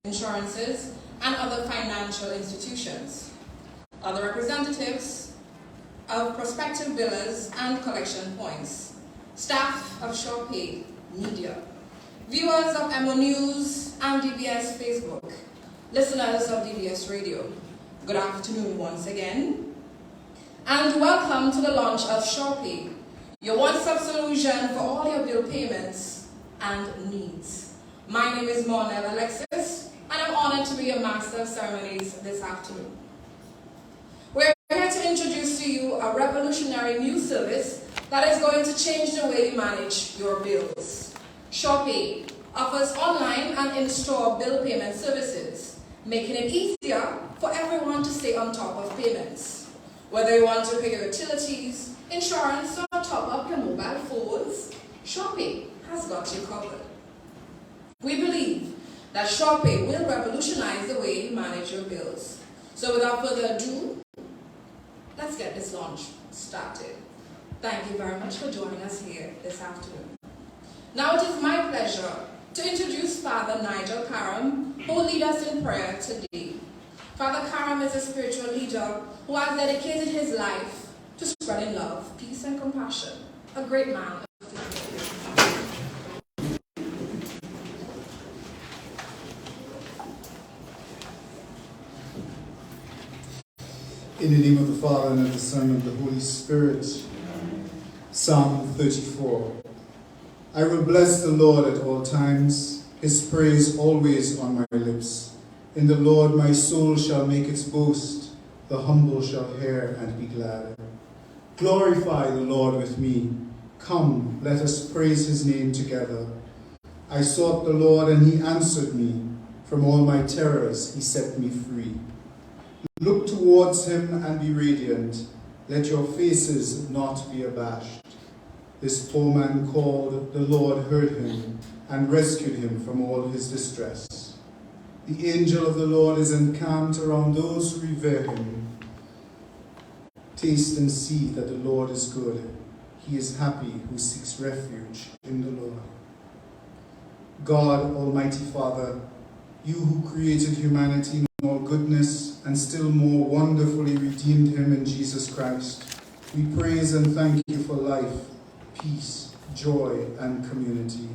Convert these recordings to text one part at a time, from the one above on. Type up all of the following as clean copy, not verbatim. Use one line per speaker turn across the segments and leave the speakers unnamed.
insurances, and other financial institutions, other representatives of prospective billers and collection points, staff of SurePay, media, viewers of Emonews and DBS Facebook, listeners of DBS Radio, good afternoon once again, and welcome to the launch of SurePay, your one-stop solution for all your bill payments and needs. My name is Monel Alexis, and I'm honored to be your master of ceremonies this afternoon. We're here to introduce to you a revolutionary new service that is going to change the way you manage your bills. SurePay offers online and in-store bill payment services, making it easier for everyone to stay on top of payments. Whether you want to pay your utilities, insurance, or top up your mobile phones, SurePay has got you covered. We believe that SurePay will revolutionize the way you manage your bills. So without further ado, let's get this launch started. Thank you very much for joining us here this afternoon. Now it is my pleasure to introduce Father Nigel Karam, who will lead us in prayer today. Father Karam is a spiritual leader who has dedicated his life to spreading love, peace, and compassion. A great man of faith.
In the name of the Father, and of the Son, and of the Holy Spirit. Psalm 34. I will bless the Lord at all times, his praise always on my lips. In the Lord my soul shall make its boast, the humble shall hear and be glad. Glorify the Lord with me. Come, let us praise his name together. I sought the Lord, and he answered me. From all my terrors he set me free. Look towards him and be radiant. Let your faces not be abashed. This poor man called, the Lord heard him and rescued him from all his distress. The angel of the Lord is encamped around those who revere him. Taste and see that the Lord is good. He is happy who seeks refuge in the Lord. God, Almighty Father, you who created humanity in all goodness and still more wonderfully redeemed him in Jesus Christ, we praise and thank you for life, peace, joy, and community.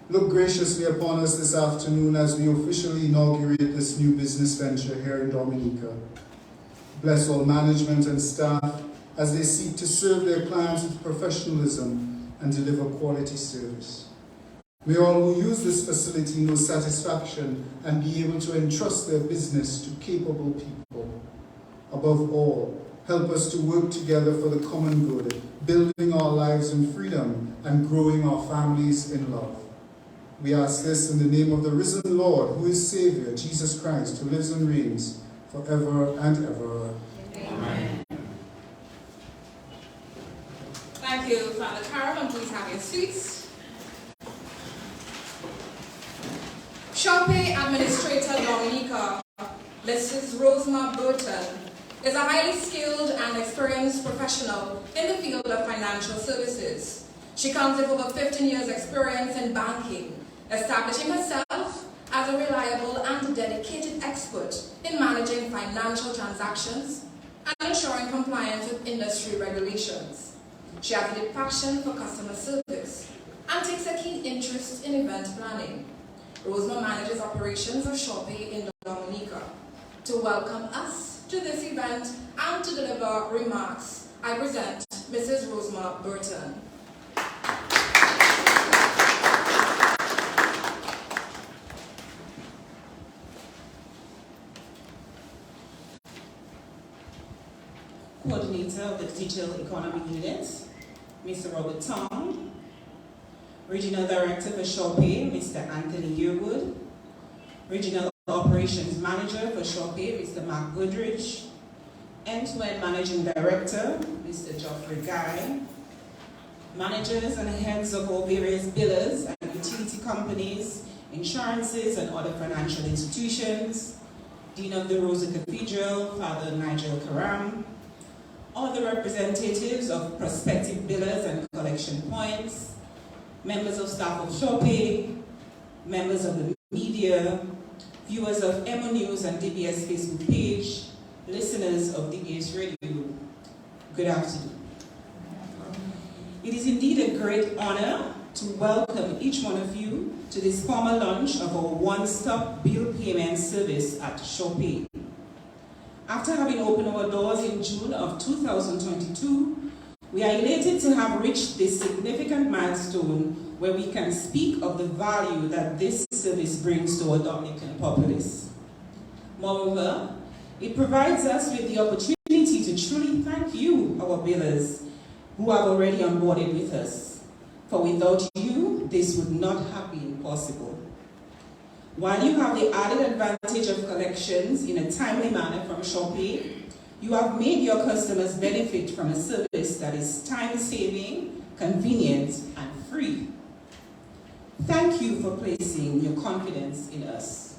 Look graciously upon us this afternoon as we officially inaugurate this new business venture here in Dominica. Bless all management and staff as they seek to serve their clients with professionalism and deliver quality service. May all who use this facility know satisfaction and be able to entrust their business to capable people. Above all, help us to work together for the common good, building our lives in freedom and growing our families in love. We ask this in the name of the risen Lord, who is Savior, Jesus Christ, who lives and reigns forever and ever.
Amen. Thank you, Father Karam, and please have your seats. SurePay Administrator Dominica, Mrs. Rosemar Burton, is a highly skilled and experienced professional in the field of financial services. She comes with over 15 years' experience in banking, establishing herself as a reliable and dedicated expert in managing financial transactions and ensuring compliance with industry regulations. She has a deep passion for customer service and takes a keen interest in event planning. Rosemar manages operations of SurePay in Dominica. To welcome us to this event and to deliver remarks, I present Mrs. Rosemar Burton.
Coordinator of the Digital Economy Unit, Mr. Robert Tong. Regional Director for SurePay, Mr. Anthony Yearwood. Regional Operations Manager for SurePay, Mr. Mark Goodrich. End-to-End Managing Director, Mr. Geoffrey Guy. Managers and heads of all various billers and utility companies, insurances and other financial institutions. Dean of the Rosa Cathedral, Father Nigel Karam. Other representatives of prospective billers and collection points, members of staff of SurePay, members of the media, viewers of Emonews and DBS Facebook page, listeners of DBS Radio, good afternoon. It is indeed a great honor to welcome each one of you to this formal launch of our one-stop bill payment service at SurePay. After having opened our doors in June of 2022, we are elated to have reached this significant milestone where we can speak of the value that this service brings to our Dominican populace. Moreover, it provides us with the opportunity to truly thank you, our billers, who have already onboarded with us. For without you, this would not have been possible. While you have the added advantage of collections in a timely manner from SurePay, you have made your customers benefit from a service that is time-saving, convenient, and free. Thank you for placing your confidence in us.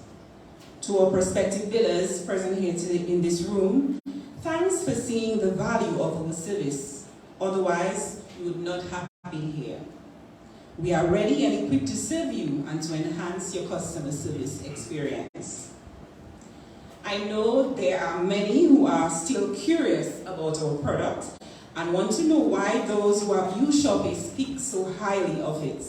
To our prospective billers present here today in this room, thanks for seeing the value of our service. Otherwise, you would not have been here. We are ready and equipped to serve you and to enhance your customer service experience. I know there are many who are still curious about our product and want to know why those who have used SurePay speak so highly of it.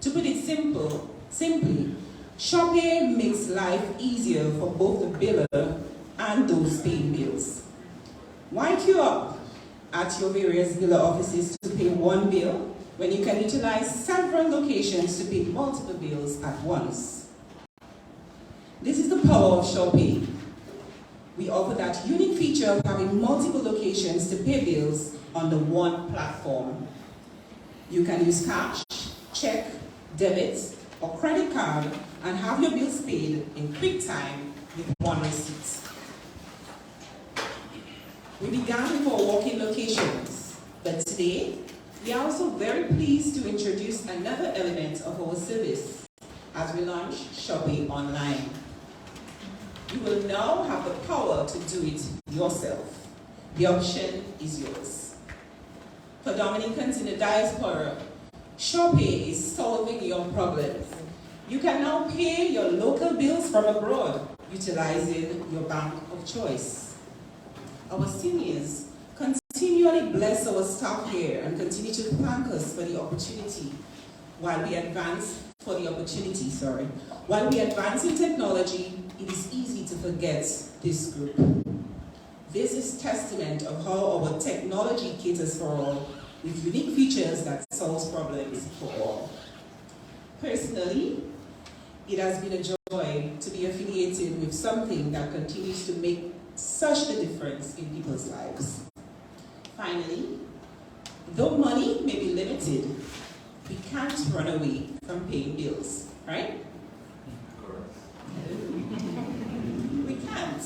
To put it simply, SurePay makes life easier for both the biller and those paying bills. Why queue up at your various biller offices to pay one bill when you can utilize several locations to pay multiple bills at once? This is the power of SurePay. We offer that unique feature of having multiple locations to pay bills on the one platform. You can use cash, check, debit, or credit card and have your bills paid in quick time with one receipt. We began with our walk-in locations, but today we are also very pleased to introduce another element of our service as we launch SurePay Online. You will now have the power to do it yourself. The option is yours. For Dominicans in the diaspora, SurePay is solving your problems. You can now pay your local bills from abroad, utilizing your bank of choice. Our seniors continually bless our staff here and continue to thank us for the opportunity while we advance in technology. It is easy to forget this group. This is testament of how our technology caters for all with unique features that solves problems for all. Personally, it has been a joy to be affiliated with something that continues to make such a difference in people's lives. Finally, though money may be limited, we can't run away from paying bills, right? We can't.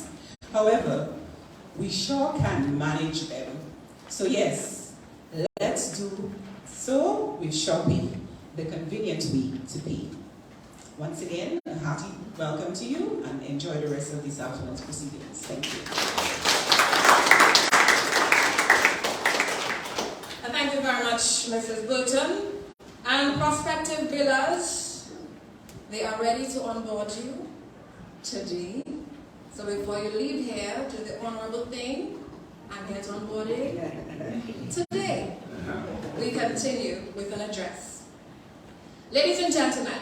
However, we sure can manage them. So yes, let's do so with SurePay, the convenient way to pay. Once again, a hearty welcome to you and enjoy the rest of this afternoon's proceedings. Thank you.
Thank you very much, Mrs. Burton. And prospective billers, they are ready to onboard you today. So before you leave here, do the honorable thing and get onboarded today. We continue with an address. Ladies and gentlemen,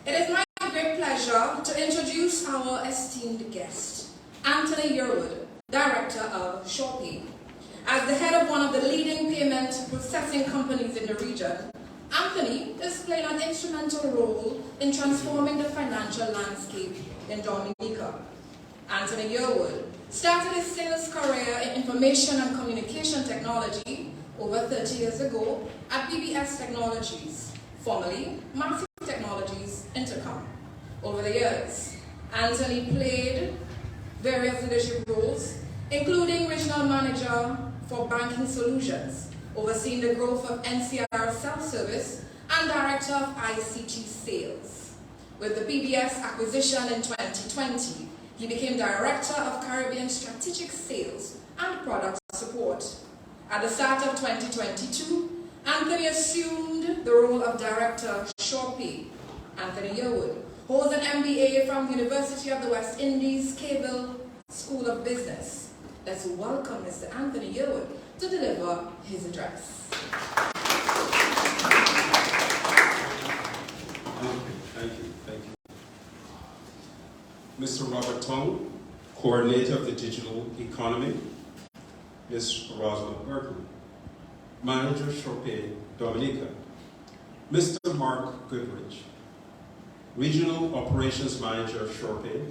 it is my great pleasure to introduce our esteemed guest, Anthony Yearwood, Director of SurePay. As the head of one of the leading payment processing companies in the region, Anthony is playing an instrumental role in transforming the financial landscape in Dominica. Anthony Yearwood started his sales career in information and communication technology over 30 years ago at PBS Technologies, formerly Massive Technologies Intercom. Over the years, Anthony played various leadership roles, including regional manager for banking solutions, overseeing the growth of NCR self-service, and director of ICT sales. With the PBS acquisition in 2020, he became director of Caribbean strategic sales and product support. At the start of 2022, Anthony assumed the role of director of SurePay. Anthony Yearwood holds an MBA from University of the West Indies, Cable School of Business. Let's welcome Mr. Anthony Yearwood to deliver his address.
Thank you. Mr. Robert Tong, Coordinator of the Digital Economy. Ms. Rosalind Berkeley, Manager SurePay, Dominica. Mr. Mark Goodrich, Regional Operations Manager of SurePay.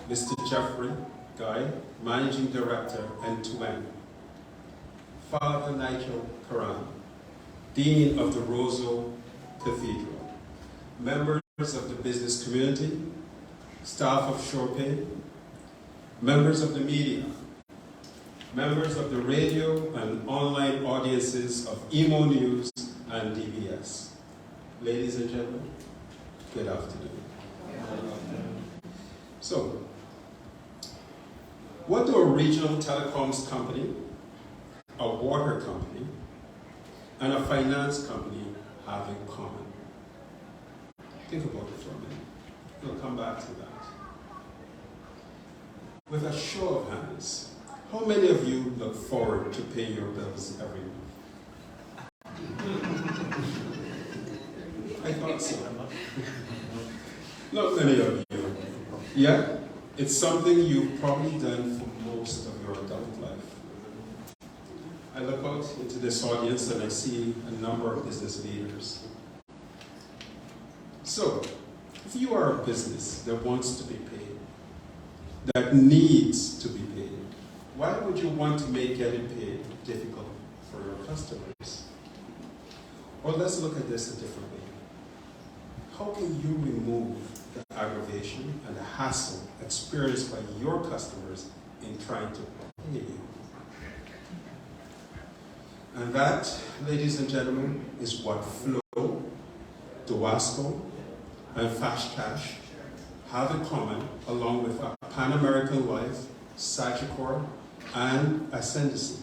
Mr. Jeffrey Guy, Managing Director, End-to-End. Father Nigel Karan, Dean of the Roseau Cathedral. Members of the business community, staff of SurePay, members of the media, members of the radio and online audiences of Emonews and DBS. Ladies and gentlemen, good afternoon. So, what do a regional telecoms company, a water company, and a finance company have in common? Think about it for a minute. We'll come back to that. With a show of hands, how many of you look forward to paying your bills every month? I thought so. Not many of you. Yeah, it's something you've probably done for most of your adult life. I look out into this audience and I see a number of business leaders. So, if you are a business that wants to be paid, that needs to be paid, why would you want to make getting paid difficult for your customers? Or let's look at this a different way. How can you remove the aggravation and the hassle experienced by your customers in trying to pay you? And that, ladies and gentlemen, is what Flow, Dowasco, and Fast Cash have in common, along with Pan American Life, Sagicor, and Ascendancy.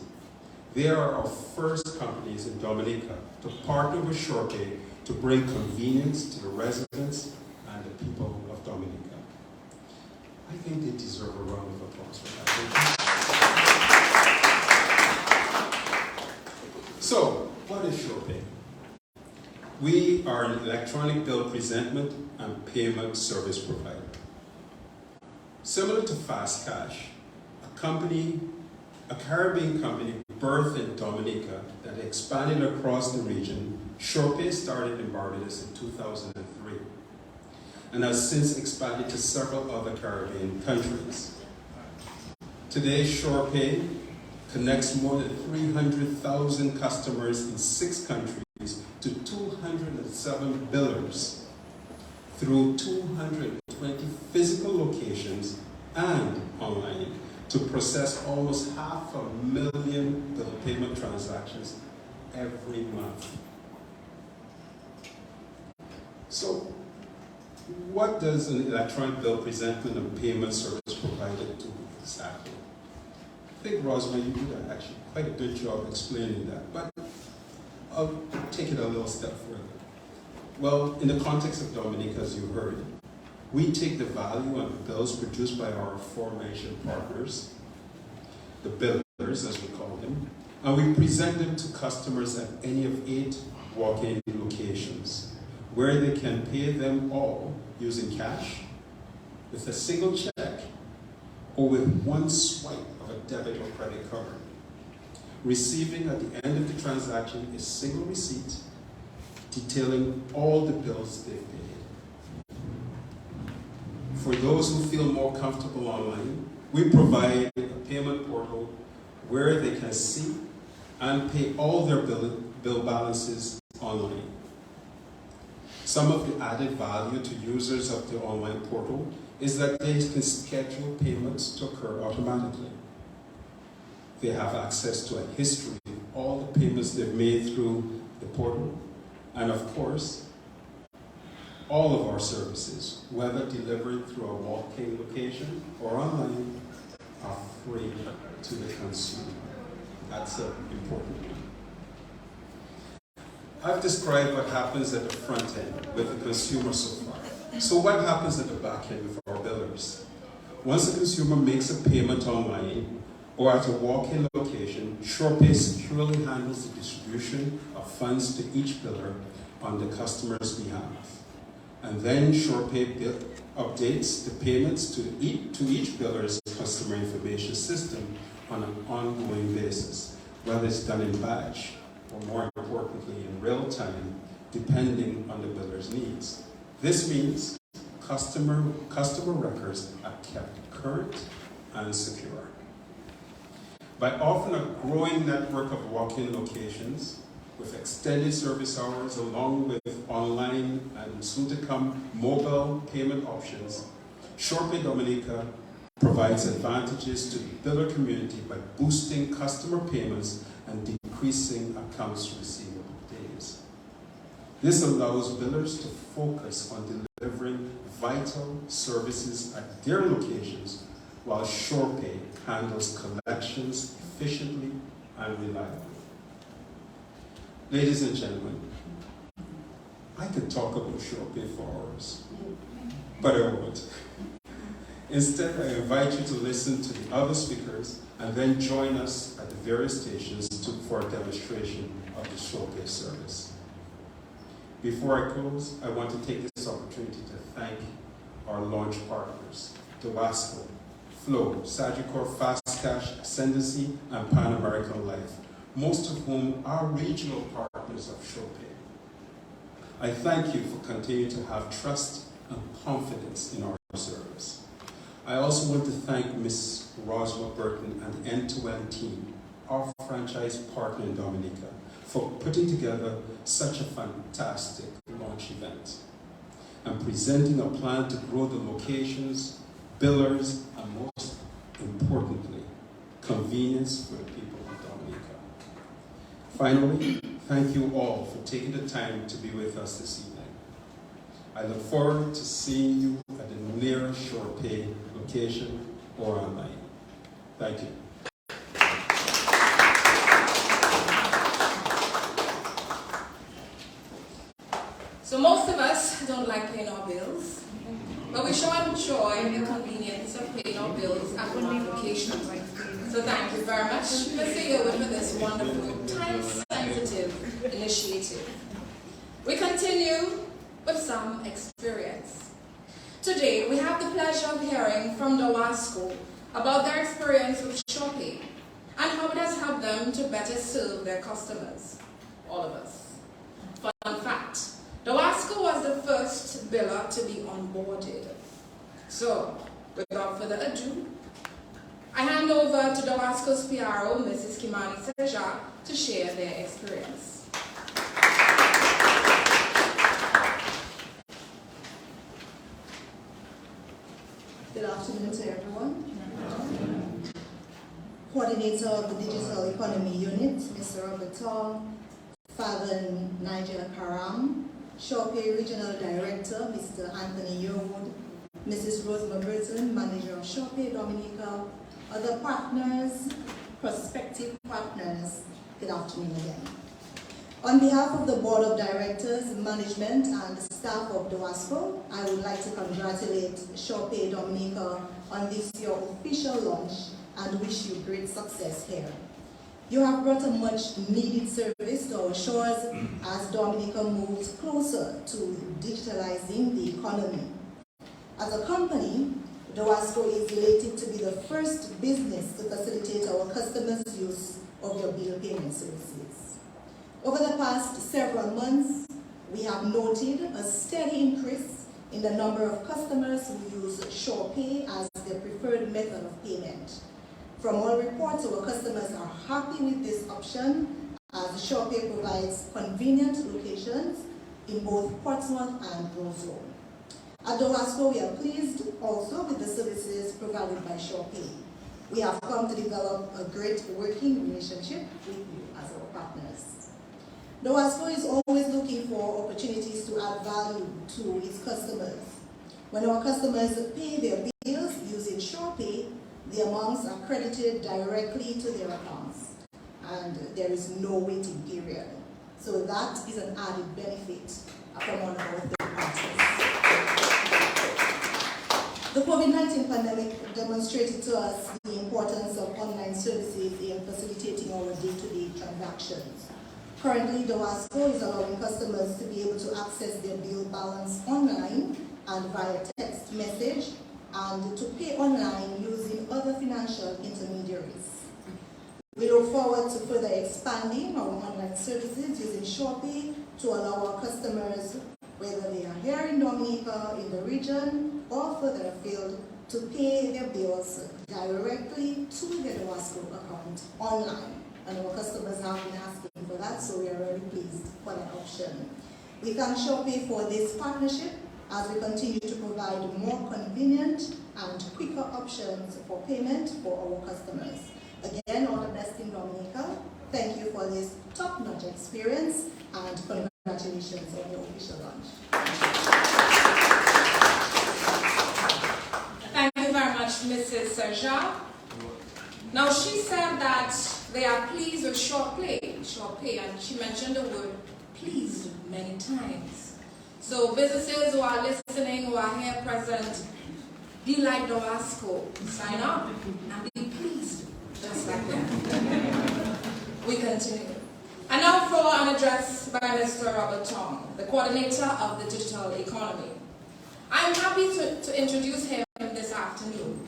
They are our first companies in Dominica to partner with SurePay to bring convenience to the residents and the people of Dominica. I think they deserve a round of applause for that. So, what is SurePay? We are an electronic bill presentment and payment service provider. Similar to Fast Cash, a Caribbean company birthed in Dominica that expanded across the region, SurePay started in Barbados in 2003 and has since expanded to several other Caribbean countries. Today, SurePay connects more than 300,000 customers in 6 countries to 207 billers through 220 physical locations and online to process almost 500,000 bill payment transactions every month. So, what does an electronic bill presentment and payment service provider do exactly? I think, Rosemary, you did actually quite a good job explaining that, but I'll take it a little step further. Well, in the context of Dominica, as you heard, we take the value on the bills produced by our aforementioned partners, the billers as we call them, and we present them to customers at any of 8 walk-in locations, where they can pay them all using cash, with a single check, or with one swipe of a debit or credit card, receiving at the end of the transaction a single receipt detailing all the bills they've paid. For those who feel more comfortable online, we provide a payment portal where they can see and pay all their bill balances online. Some of the added value to users of the online portal is that they can schedule payments to occur automatically. They have access to a history of all the payments they've made through the portal, and of course, all of our services, whether delivered through a walk-in location or online, are free to the consumer. That's important. I've described what happens at the front end with the consumer so far. So what happens at the back end with our billers? Once a consumer makes a payment online or at a walk-in location, SurePay securely handles the distribution of funds to each biller on the customer's behalf. And then SurePay updates the payments to each biller's customer information system on an ongoing basis, whether it's done in batch or, more importantly, in real time, depending on the biller's needs. This means customer records are kept current and secure. By offering a growing network of walk-in locations with extended service hours along with online and soon-to-come mobile payment options, SurePay Dominica provides advantages to the biller community by boosting customer payments and decreasing accounts receivable days. This allows billers to focus on delivering vital services at their locations while SurePay handles collections efficiently and reliably. Ladies and gentlemen, I could talk about SurePay for hours, but I won't. Instead, I invite you to listen to the other speakers and then join us at the various stations for a demonstration of the SurePay service. Before I close, I want to take this opportunity to thank our launch partners, Dowasco, Flow, Sagicor, Fast Cash, Ascendancy, and Pan American Life, most of whom are regional partners of SurePay. I thank you for continuing to have trust and confidence in our service. I also want to thank Ms. Roswell Burton and the end-to-end team, our franchise partner in Dominica, for putting together such a fantastic launch event and presenting a plan to grow the locations, billers, and most importantly, convenience for the people of Dominica. Finally, thank you all for taking the time to be with us this evening. I look forward to seeing you at the nearest SurePay location or online. Thank you.
So most of us don't like paying our bills, but we sure enjoy the convenience of paying our bills at one location. So thank you very much, Mr. Yearwood, for this wonderful, time-sensitive initiative. We continue with some experience. Today, we have the pleasure of hearing from Dowasco about their experience with SurePay and how it has helped them to better serve their customers, all of us. Fun fact, Dowasco was the first biller to be onboarded. So, without further ado, I hand over to Dowasco's PRO, Mrs. Kimani Seja, to share their experience.
Good afternoon to everyone. Coordinator of the Digital Economy Unit, Mr. Robert Tong, Father Nigel Karam, SurePay Regional Director, Mr. Anthony Yearwood, Mrs. Rosemary Burton, Manager of SurePay Dominica, other partners, prospective partners, good afternoon again. On behalf of the Board of Directors, Management, and the staff of Dowasco, I would like to congratulate SurePay Dominica on this your official launch and wish you great success here. You have brought a much needed service to our shores as Dominica moves closer to digitalizing the economy. As a company, Dowasco is elated to be the first business to facilitate our customers' use of your bill payment services. Over the past several months, we have noted a steady increase in the number of customers who use SurePay as their preferred method of payment. From all reports, our customers are happy with this option as SurePay provides convenient locations in both Portsmouth and Roseville. At Dowasco, we are pleased also with the services provided by SurePay. We have come to develop a great working relationship with you as our partners. Dowasco is always looking for opportunities to add value to its customers. When our customers pay their bills using SurePay, the amounts are credited directly to their accounts, and there is no waiting period. So that is an added benefit from one of our third parties. The COVID-19 pandemic demonstrated to us the importance of online services in facilitating our day-to-day transactions. Currently, DOASCO is allowing customers to be able to access their bill balance online and via text message, and to pay online using other financial intermediaries. We look forward to further expanding our online services using SurePay to allow our customers, whether they are here in Dominica, in the region, or further afield, to pay their bills directly to their DOASCO account online. And our customers have been asking for that, so we are very pleased for that option. We thank SurePay for this partnership as we continue to provide more convenient and quicker options for payment for our customers. Again, all the best in Dominica. Thank you for this top-notch experience, and congratulations on your official launch.
Thank you very much, Mrs. Serja. Now, she said that they are pleased with SurePay, and she mentioned the word pleased many times. So businesses who are listening, who are here present, be like DOASCO, sign up and be pleased, just like that. We continue. And now for an address by Mr. Robert Tong, the coordinator of the digital economy. I'm happy to introduce him this afternoon.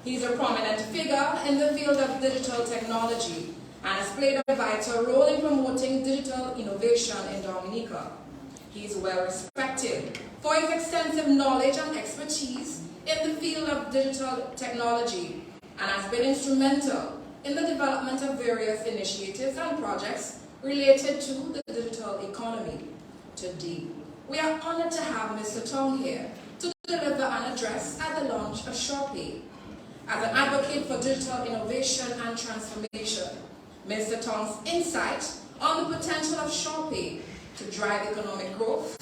He's a prominent figure in the field of digital technology and has played a vital role in promoting digital innovation in Dominica. He is well respected for his extensive knowledge and expertise in the field of digital technology and has been instrumental in the development of various initiatives and projects related to the digital economy. Today, we are honored to have Mr. Tong here to deliver an address at the launch of SurePay. As an advocate for digital innovation and transformation, Mr. Tong's insight on the potential of SurePay to drive economic growth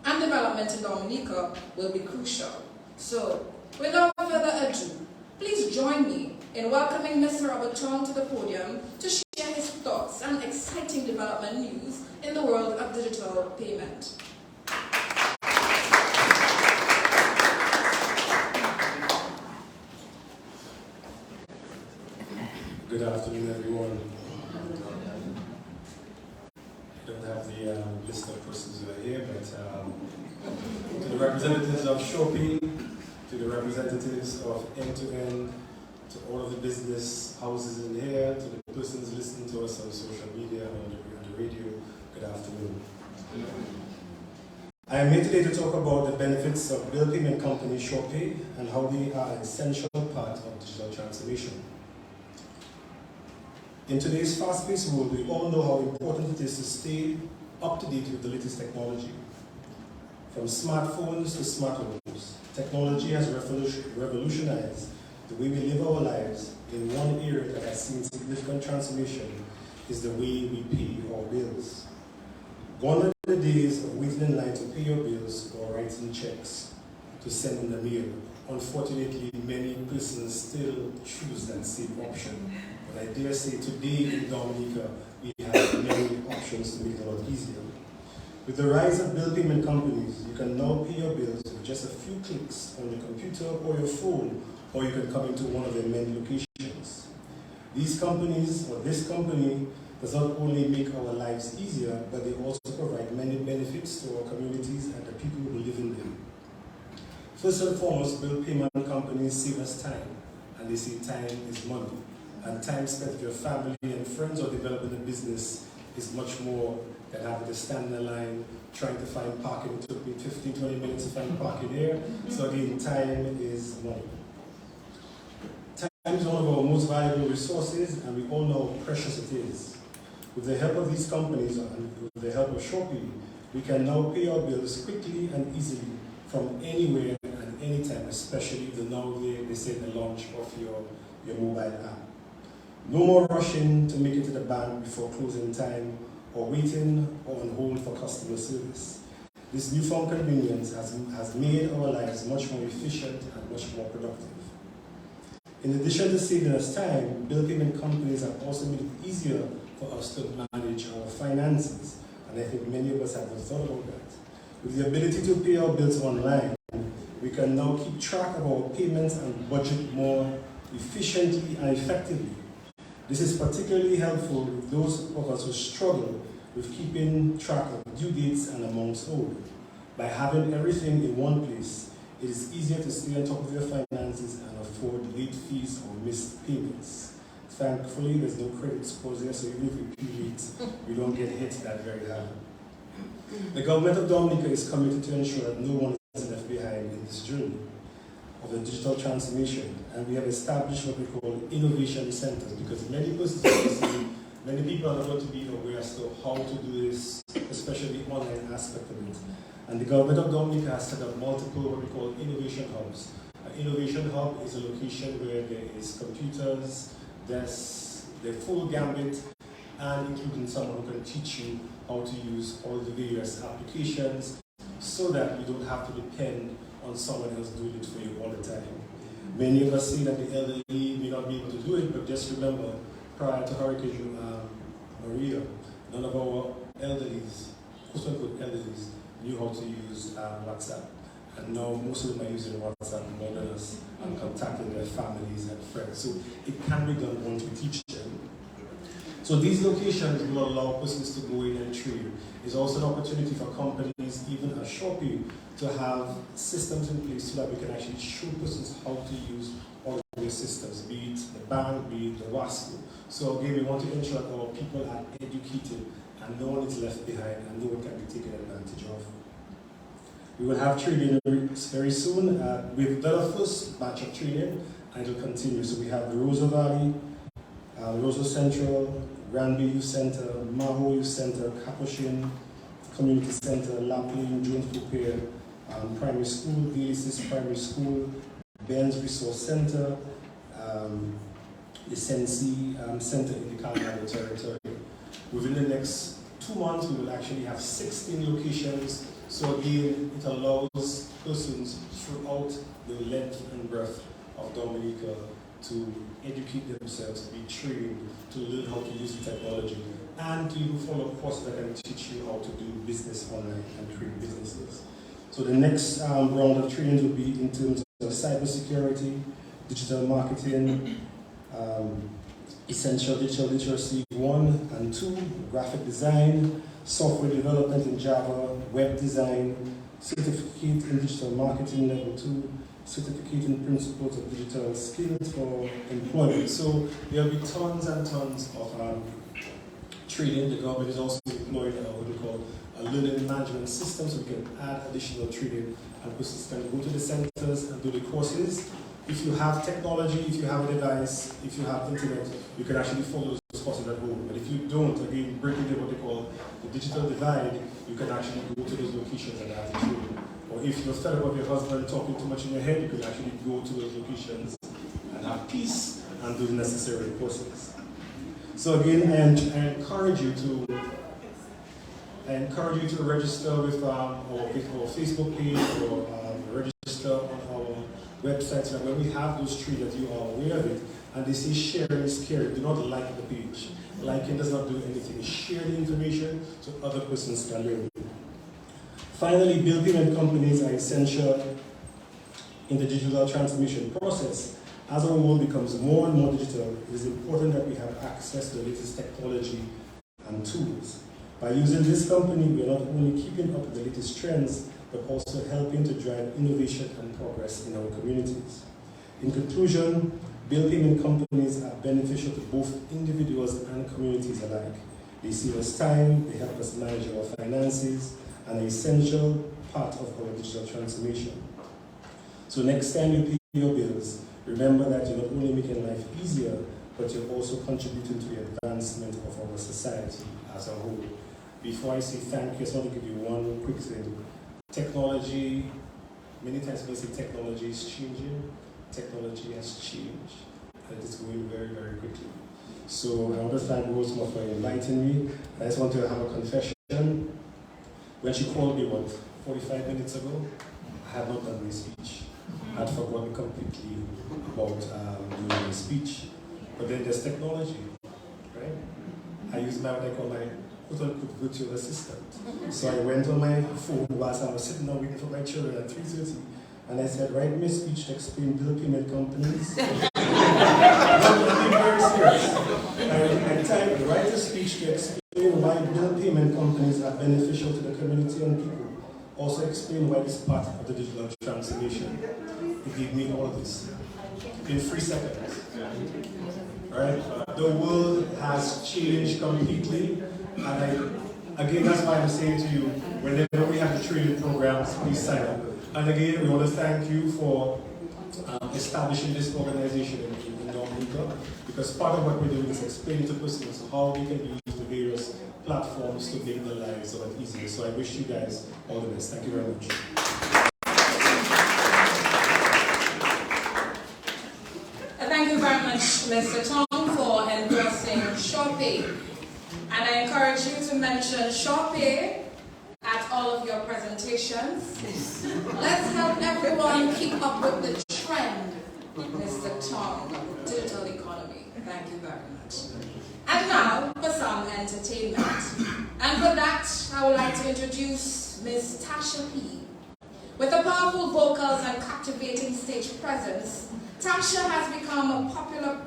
and development in Dominica will be crucial. So, without further ado, please join me in welcoming Mr. Robert Tong to the podium to share his thoughts and exciting development news in the world of digital payment.
Good afternoon, everyone. I don't have the list of persons who are here, but to the representatives of SurePay, to the representatives of End-to-End, to all of the business houses in here, to the persons listening to us on social media and on the radio, good afternoon. I am here today to talk about the benefits of bill payment company SurePay and how they are an essential part of digital transformation. In today's fast-paced world, we all know how important it is to stay up to date with the latest technology. From smartphones to smart homes, technology has revolutionized the way we live our lives. In one area that has seen significant transformation is the way we pay our bills. Gone are the days of waiting in line to pay your bills or writing checks to send in the mail. Unfortunately, many persons still choose that same option. But I dare say today in Dominica, we have many options to make it a lot easier. With the rise of bill payment companies, you can now pay your bills with just a few clicks on your computer or your phone, or you can come into one of their many locations. These companies, or this company, does not only make our lives easier, but they also provide many benefits to our communities and the people who live in them. First and foremost, bill payment companies save us time, and they say time is money. And time spent with your family and friends or developing a business is much more than having to stand in the line trying to find parking. It took me 15-20 minutes to find parking here. So again, time is money. Time is one of our most valuable resources, and we all know how precious it is. With the help of these companies and with the help of SurePay, we can now pay our bills quickly and easily from anywhere and anytime, especially now they say the launch of your mobile app. No more rushing to make it to the bank before closing time or waiting or on hold for customer service. This newfound convenience has made our lives much more efficient and much more productive. In addition to saving us time, bill payment companies have also made it easier for us to manage our finances, and I think many of us haven't thought about that. With the ability to pay our bills online, we can now keep track of our payments and budget more efficiently and effectively. This is particularly helpful with those of us who struggle with keeping track of due dates and amounts owed. By having everything in one place, it is easier to stay on top of your finances and afford late fees or missed payments. Thankfully, there's no credit scores there, so even if we pay late, we don't get hit that very hard. The government of Dominica is committed to ensure that no one is left behind in this journey of the digital transformation, and we have established what we call innovation centers, because many people are not going to be aware as to how to do this, especially the online aspect of it. And the government of Dominica has set up multiple what we call innovation hubs. An innovation hub is a location where there is computers, desks, the full gambit, and including someone who can teach you how to use all the various applications so that you don't have to depend on someone else doing it for you all the time. Many of us say that the elderly may not be able to do it, but just remember, prior to Hurricane Maria, none of our elderlies, quote-unquote elderlies, knew how to use WhatsApp. And now most of them are using WhatsApp more than us and contacting their families and friends. So it can be done once we teach them. So these locations will allow persons to go in and trade. It's also an opportunity for companies, even a shopping, to have systems in place so that we can actually show persons how to use all of their systems, be it the bank, be it the WASCO. So again, we want to ensure that our people are educated and no one is left behind and no one can be taken advantage of. We will have training very soon. We've done our first batch of training and it will continue. So we have the Rosa Valley, Rosa Central, Granby Youth Center, Maho Youth Center, Capuchin Community Center, Lapin, Jones Prepare, Primary School, Dalysis Primary School, Ben's Resource Center, the Sensi Center in the Colorado Territory. Within the next 2 months, we will actually have 16 locations. So again, it allows persons throughout the length and breadth of Dominica to educate themselves, to be trained, to learn how to use the technology, and to even follow courses that can teach you how to do business online and create businesses. So the next round of trainings will be in terms of cybersecurity, digital marketing, essential digital literacy 1 and 2, graphic design, software development in Java, web design, certificate in digital marketing level 2, certificate in principles of digital skills for employment. So there will be tons and tons of training. The government is also employing what we call a learning management system, so we can add additional training and persons can go to the centers and do the courses. If you have technology, if you have a device, if you have internet, you can actually follow those courses at home. But if you don't, again, breaking down what they call the digital divide, you can actually go to those locations and have the training. Or if you're fed up with your husband talking too much in your head, you can actually go to those locations and have peace and do the necessary courses. So again, I encourage you to register with our Facebook page or register on our website so that when we have those trees that you are aware of it and they say sharing is caring, do not like the page. Liking does not do anything. Share the information so other persons can learn. Finally, bill payment companies are essential in the digital transformation process. As our world becomes more and more digital, it is important that we have access to the latest technology and tools. By using this company, we are not only keeping up with the latest trends, but also helping to drive innovation and progress in our communities. In conclusion, bill payment companies are beneficial to both individuals and communities alike. They save us time, they help us manage our finances, and an essential part of our digital transformation. So next time you pay your bills, remember that you're not only making life easier, but you're also contributing to the advancement of our society as a whole. Before I say thank you, I just want to give you one quick thing. Technology, many times when I say technology is changing, technology has changed, and it's going very, very quickly. So I want to thank Rosemary for enlightening me. I just want to have a confession. When she called me, 45 minutes ago, I had not done my speech. I had forgotten completely about doing my speech. But then there's technology, right? I use what I call my quote-unquote virtual assistant. So I went on my phone whilst I was sitting down waiting for my children at 3:30, And I said, write me a speech to explain bill payment companies. I'm very serious. I typed, write a speech to explain why bill payment companies are beneficial to the community and people. Also explain why it's part of the digital transformation. It gave me all of this in 3 seconds. Right? The world has changed completely, and again, that's why I'm saying to you, whenever we have the training programs, please sign up. And again, we want to thank you for establishing this organization in Dominica, because part of what we're doing is explaining to persons how we can use the various platforms to make their lives so much easier. So I wish you guys all the best. Thank you very much.
Thank you very much, Mr. Tong, for endorsing SurePay. And I encourage you to mention SurePay at all of your presentations. Let's help everyone keep up with the trend, Mr. Tong, of the digital economy. Thank you very much. And now for some entertainment. And for that, I would like to introduce Ms. Tasha P. With her powerful vocals and captivating stage presence, Tasha has become a popular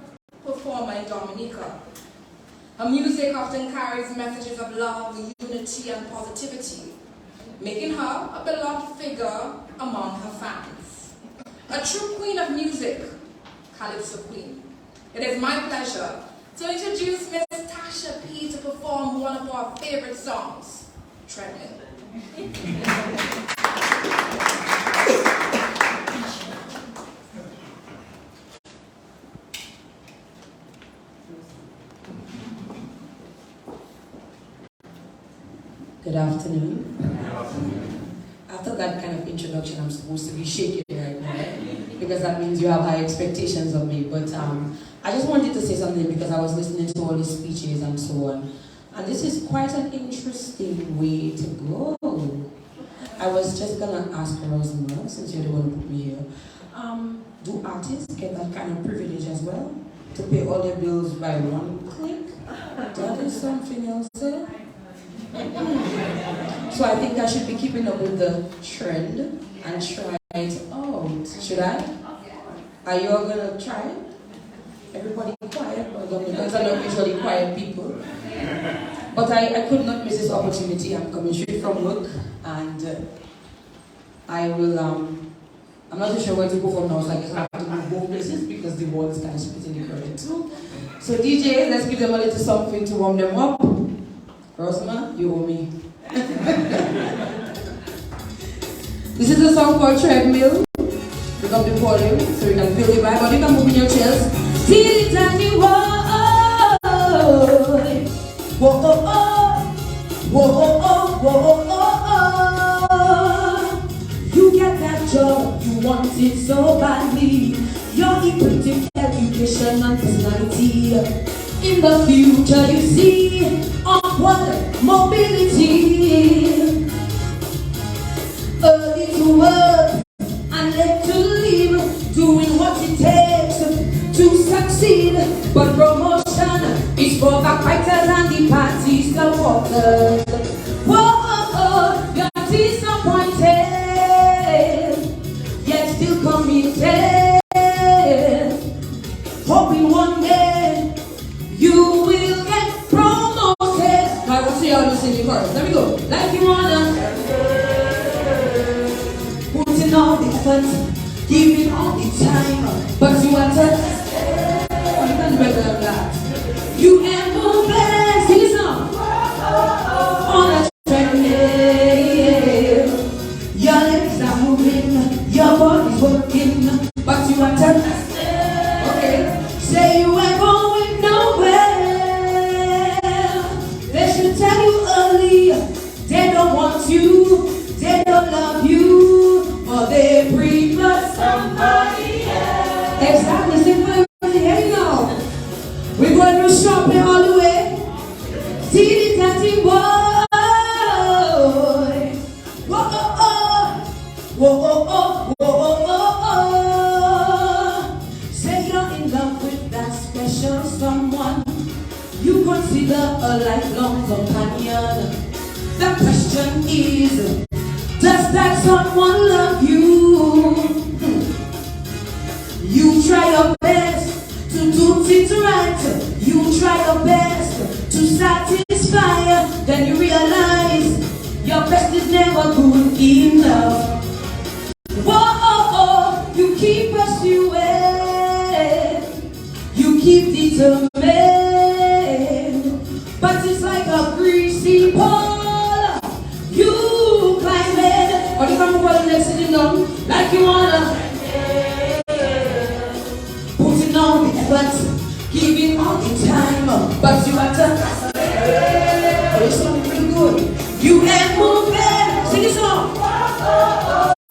performer in Dominica. Her music often carries messages of love, unity, and positivity, making her a beloved figure among her fans. A true queen of music, Calypso Queen. It is my pleasure to introduce Ms. Tasha P. to perform one of our favorite songs, Treadmill.
Good afternoon. After that kind of introduction, I'm supposed to be shaking right now, because that means you have high expectations of me. But I just wanted to say something because I was listening to all the speeches and so on. And this is quite an interesting way to go. I was just going to ask Rosemary, since you're the one who put me here, do artists get that kind of privilege as well? To pay all their bills by one click? That is something else there. So I think I should be keeping up with the trend and try it out. Should I? Are you all gonna try it? Everybody quiet, because I'm not usually quiet people. But I could not miss this opportunity. I'm coming straight from work, and I will. I'm not too sure where to go from now, so I guess I have to move both places because the wall is kind of splitting the current too. So DJ, let's give them a little something to warm them up. Rosma, you owe me. This is a song called Treadmill. Pick up the volume so you can feel the vibe, but you can move in your chairs. See it and you you get that job, you want it so badly. You're equipped with education and personality. In the future you see upward mobility. Early to work and late to leave, doing what it takes to succeed. But promotion is for backbiters and the party supporters. Whoa, you're disappointed, yet still committed, hoping one day you will get promoted. I will see how you sing the chorus. Let me go. Like you wanna, putting all the effort, giving all the time, but you want to. You ain't moving. Sing this song. On a treadmill, your legs are moving, your body's working, but you want to. Okay, say you ain't going nowhere. They should tell you early. They don't want you, they don't love you, or they prefer somebody else. Exactly, simple. Here you go. We're going to shopping all the way. Teeny tiny boy. Whoa, oh, oh. Whoa, oh, oh. Whoa, oh, oh. Say you're in love with that special someone you consider a lifelong companion. The question is, does that someone love you? your best to do things right. You try your best to satisfy. Then you realize your best is never good enough. Whoa, you keep pursuing, you keep determined, but it's like a greasy pole. You climb it, or you come over the next sitting down, like you wanna. Putting all the effort, giving all the time, but you have to. Oh, it's something pretty good. You ain't moving, sing a song.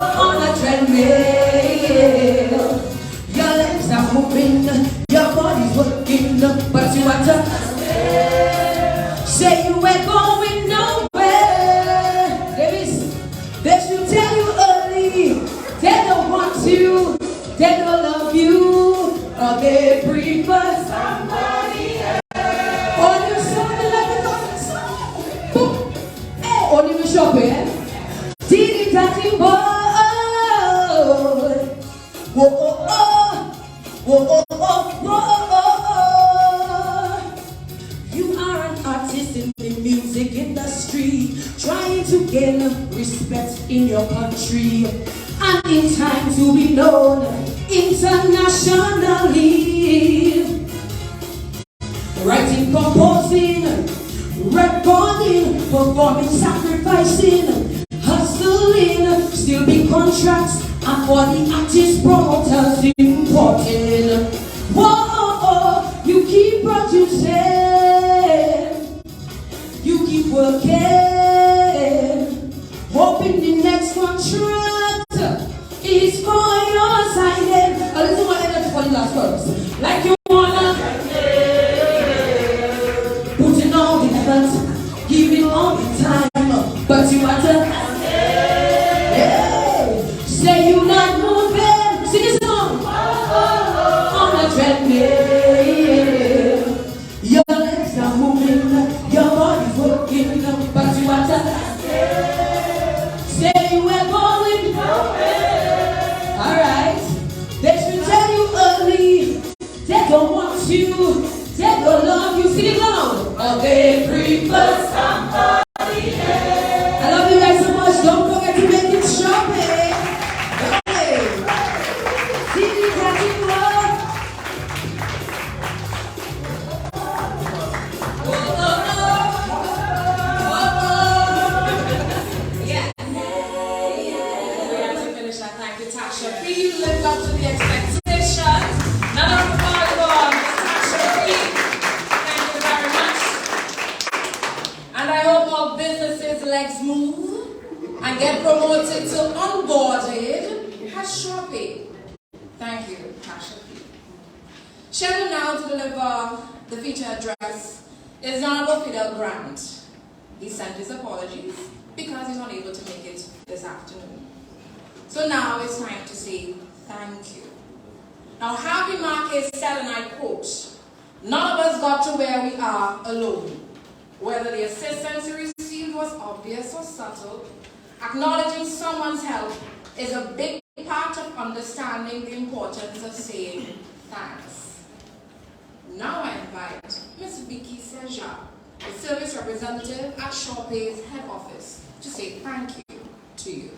On a treadmill, your legs are moving, your body's working, but you have to say you ain't going nowhere. They should tell you early, they don't want you, they don't love you, or they prefer somebody else. Or you're sounding like a good song. Boom. Hey, on your shop, eh? Diddy-daddy boy. Whoa, oh, oh. Whoa, oh, oh, whoa, oh, oh. You are an artist in the music industry, trying to gain respect in your country, and in time to be known internationally. Writing, composing, recording, performing, sacrificing, hustling, still be contracts, and for the artist promoters importing. Whoa, you keep producing, you keep working, hoping the next contract is for your side. Oh, listen what I got for the last verse. Like you wanna putting all the effort, giving all the time, but you want to say you're not moving. Sing a song. On a treadmill, your legs are moving, your body's working, but you want to say you ain't going nowhere. Alright, they should tell you early, they don't want you, they don't love you. Sing it loud. Oh, they prefer somebody else. I love you guys so much. Don't forget to make it shopping. Hey, see you catching love. Yeah. We have to finish that. Thank you, Tasha. You lived up to the expectations. None of the volleyball, Tasha. Thank you very much. And I hope all businesses' legs move and get promoted to onboarded as SurePay. Thank you, Tasha. Scheduled now to deliver the feature address is Honorable Fidel Grant. He sent his apologies because he's unable to make it this afternoon. So now it's time to say thank you. Now, Harvey Marcus said, and I quote, "None of us got to where we are alone. Whether the assistance you received was obvious or subtle, acknowledging someone's help is a big part of understanding the importance of saying thanks." Now I invite Ms. Vicky Seja, the service representative at SurePay's head office, to say thank you to you.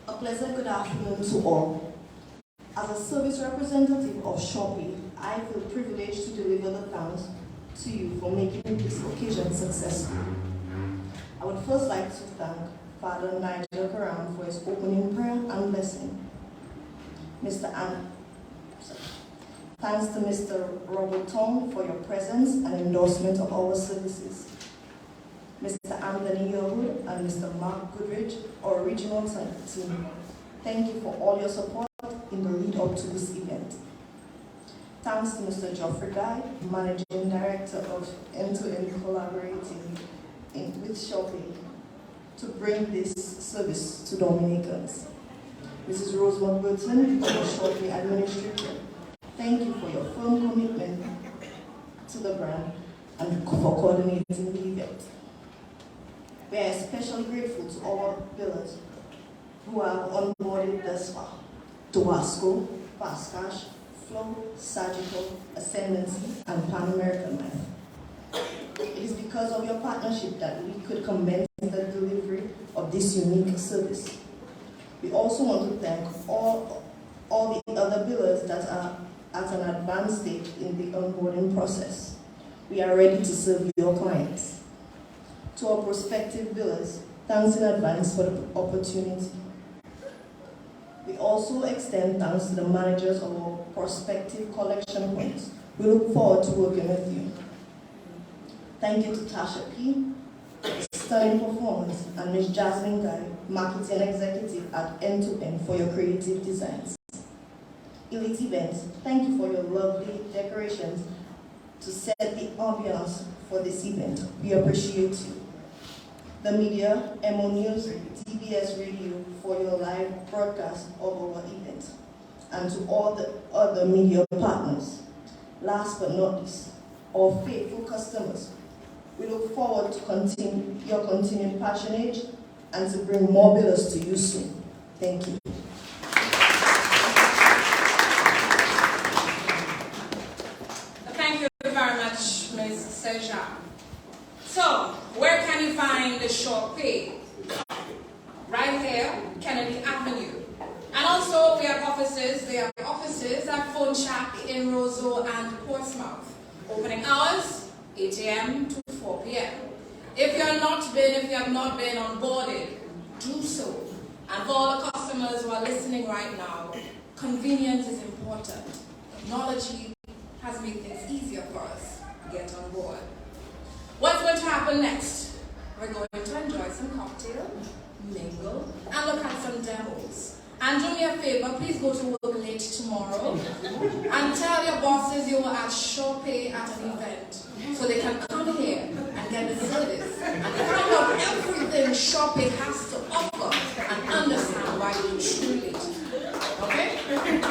A pleasant good afternoon to all. As a service representative of SurePay, I feel privileged to deliver the thanks to you for making this occasion successful. I would first like to thank Father Nigel Karam for his opening prayer and blessing. Thanks to Mr. Robert Tong for your presence and endorsement of our services. Mr. Anthony Yearwood and Mr. Mark Goodrich, our regional team, thank you for all your support in the lead up to this event. Thanks to Mr. Geoffrey Guy, Managing Director of End-to-End Collaborating with SurePay, to bring this service to Dominicans. Mrs. Rosemont Burton, our SurePay Administrator, thank you for your firm commitment to the brand and for coordinating the event. We are especially grateful to our billers who have onboarded thus far: Tabasco, Fast Cash, Flow, Surgical, Ascendancy, and Pan American Life. It is because of your partnership that we could commence the delivery of this unique service. We also want to thank all the other billers that are at an advanced stage in the onboarding process. We are ready to serve your clients. To our prospective billers, thanks in advance for the opportunity. We also extend thanks to the managers of our prospective collection points. We look forward to working with you. Thank you to Tasha P., Stunning Performance, and Ms. Jasmine Guy, Marketing Executive at End2End, for your creative designs. Elite Events, thank you for your lovely decorations to set the ambiance for this event. We appreciate you. The media, Emonews, TBS Radio, for your live broadcast of our event. And to all the other media partners. Last but not least, our faithful customers. We look forward to your continued patronage and to bring more billers to you soon. Thank you.
Thank you very much, Ms. Seja. So, where can you find the SurePay? Right here, Kennedy Avenue. And also, we have offices. There are offices at Phone Shack in Roseau and Portsmouth. Opening hours, 8 a.m. to 4 p.m. If you have not been onboarded, do so. And for all the customers who are listening right now, convenience is important. Technology has made things easier for us to get on board. What's going to happen next? We're going to enjoy some cocktail, mingle, and look at some demos. And do me a favor, please go to work late tomorrow and tell your bosses you were at SurePay at an event so they can come here and get the service and find out everything SurePay has to offer and understand why you truly late. Okay? And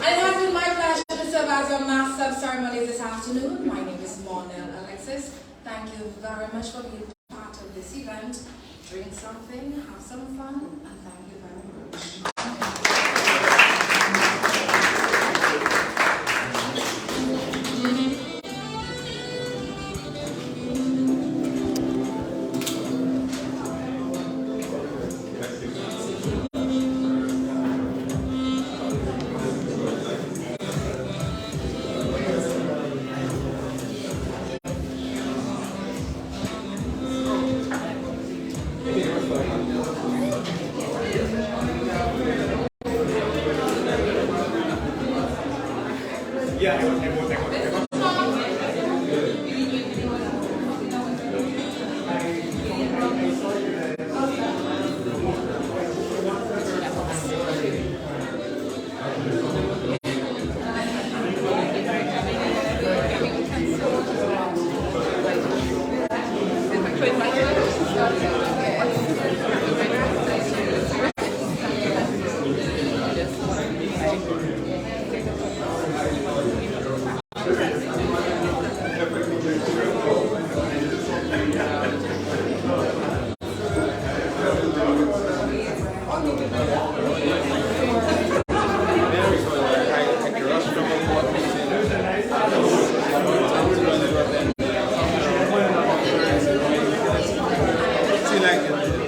it has been my pleasure to serve as your master of ceremonies this afternoon. My name is Monel Alexis. Thank you very much for being part of this event. Drink something, have some fun, and thank you very much.
See, like